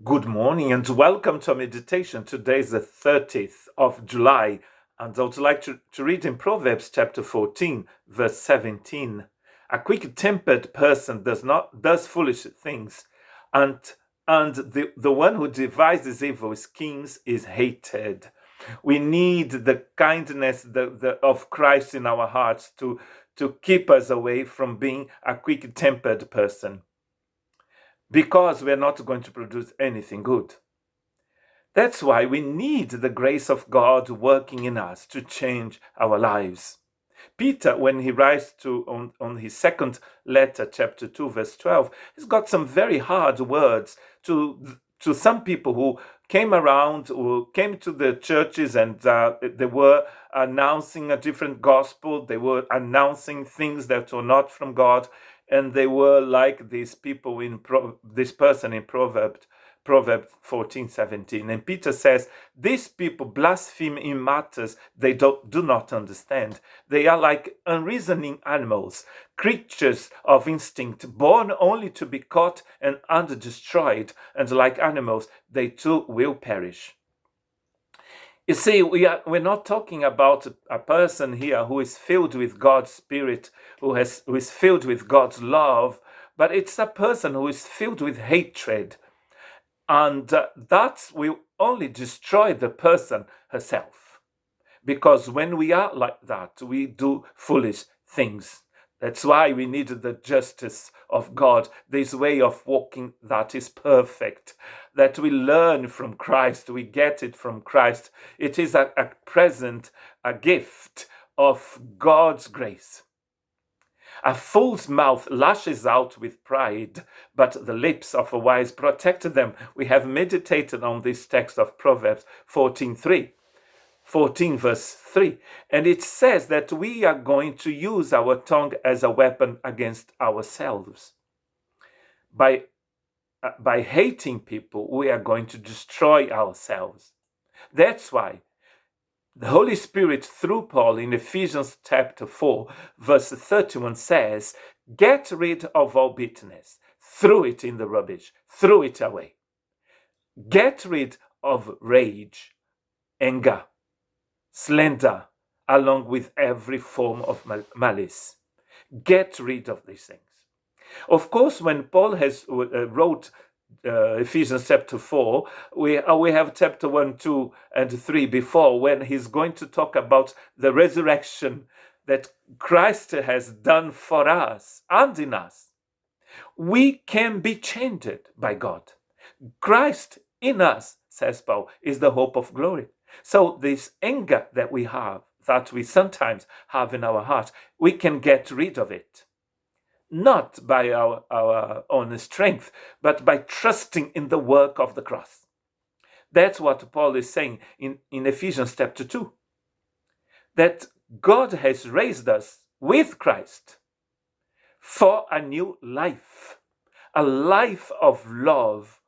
Good morning and welcome to our meditation. Today is the 30th of July, and I would like to read in Proverbs chapter 14, verse 17. A quick-tempered person does foolish things, and the one who devises evil schemes is hated. We need the kindness of Christ in our hearts to keep us away from being a quick-tempered person, because we're not going to produce anything good. That's why we need the grace of God working in us to change our lives. Peter, when he writes on his second letter, chapter 2, verse 12, he's got some very hard words to some people who came to the churches, and they were announcing a different gospel. They were announcing things that were not from God, and they were like these people this person in Proverbs 14:17. And Peter says, these people blaspheme in matters they do not understand. They are like unreasoning animals, creatures of instinct, born only to be caught and destroyed, and like animals, they too will perish. You see, we're not talking about a person here who is filled with God's Spirit, who is filled with God's love, but it's a person who is filled with hatred, and that will only destroy the person herself. Because when we are like that, we do foolish things. That's why we need the justice of God, this way of walking that is perfect, that we learn from Christ, we get it from Christ. It is a present, a gift of God's grace. A fool's mouth lashes out with pride, but the lips of a wise protect them. We have meditated on this text of Proverbs 14 verse 3, and it says that we are going to use our tongue as a weapon against ourselves. By hating people, we are going to destroy ourselves. That's why the Holy Spirit, through Paul in Ephesians chapter 4, verse 31 says, get rid of all bitterness, throw it in the rubbish, throw it away. Get rid of rage, anger, slander, along with every form of malice. Get rid of these things. Of course, when Paul has wrote Ephesians chapter 4, we have chapter 1, 2, and 3 before, when he's going to talk about the resurrection that Christ has done for us and in us. We can be changed by God. Christ in us, says Paul, is the hope of glory. So this anger that we have, that we sometimes have in our heart, we can get rid of it. Not by our own strength, but by trusting in the work of the cross. That's what Paul is saying in Ephesians chapter 2. That God has raised us with Christ for a new life. A life of love,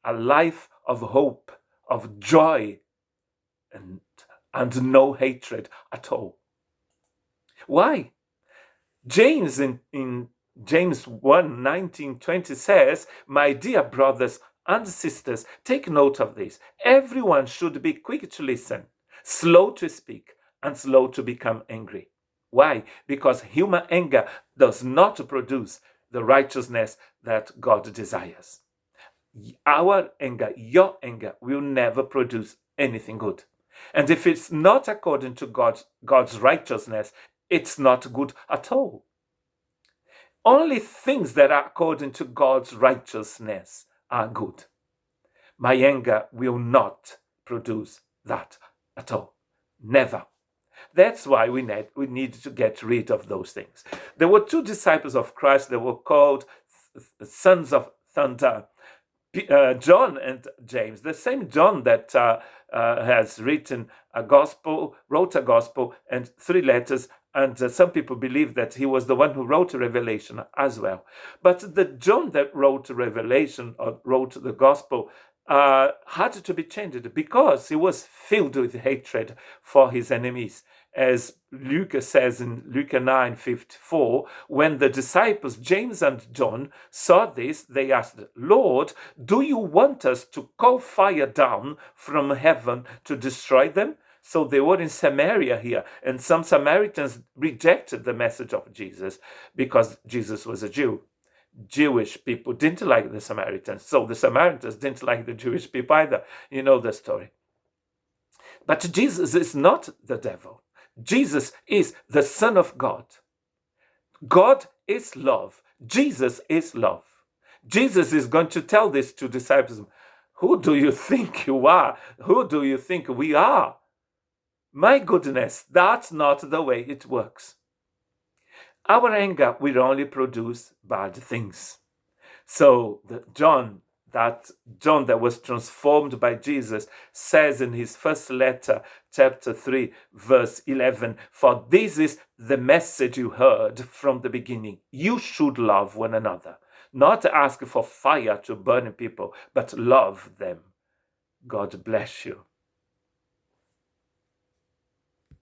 a life of hope, of joy, and no hatred at all. Why? James in James 1, 19, 20 says, my dear brothers and sisters, take note of this. Everyone should be quick to listen, slow to speak, and slow to become angry. Why? Because human anger does not produce the righteousness that God desires. Our anger, your anger, will never produce anything good. And if it's not according to God's righteousness, it's not good at all. Only things that are according to God's righteousness are good. My anger will not produce that at all. Never. That's why we need to get rid of those things. There were two disciples of Christ that were called sons of thunder, John and James, the same John that has wrote a gospel and 3 letters, and some people believe that he was the one who wrote Revelation as well. But the John that wrote Revelation or wrote the gospel had to be changed because he was filled with hatred for his enemies. as Luke says in Luke 9:54, when the disciples, James and John, saw this, they asked, Lord, do you want us to call fire down from heaven to destroy them? So they were in Samaria here, and some Samaritans rejected the message of Jesus because Jesus was a Jew. Jewish people didn't like the Samaritans, so the Samaritans didn't like the Jewish people either. You know the story. But Jesus is not the devil. Jesus is the Son of God. God is love. Jesus is love. Jesus is going to tell this to disciples. Who do you think you are? Who do you think we are? My goodness, that's not the way it works. Our anger will only produce bad things. So John that was transformed by Jesus says in his first letter, chapter 3, verse 11, for this is the message you heard from the beginning. You should love one another, not ask for fire to burn people, but love them. God bless you.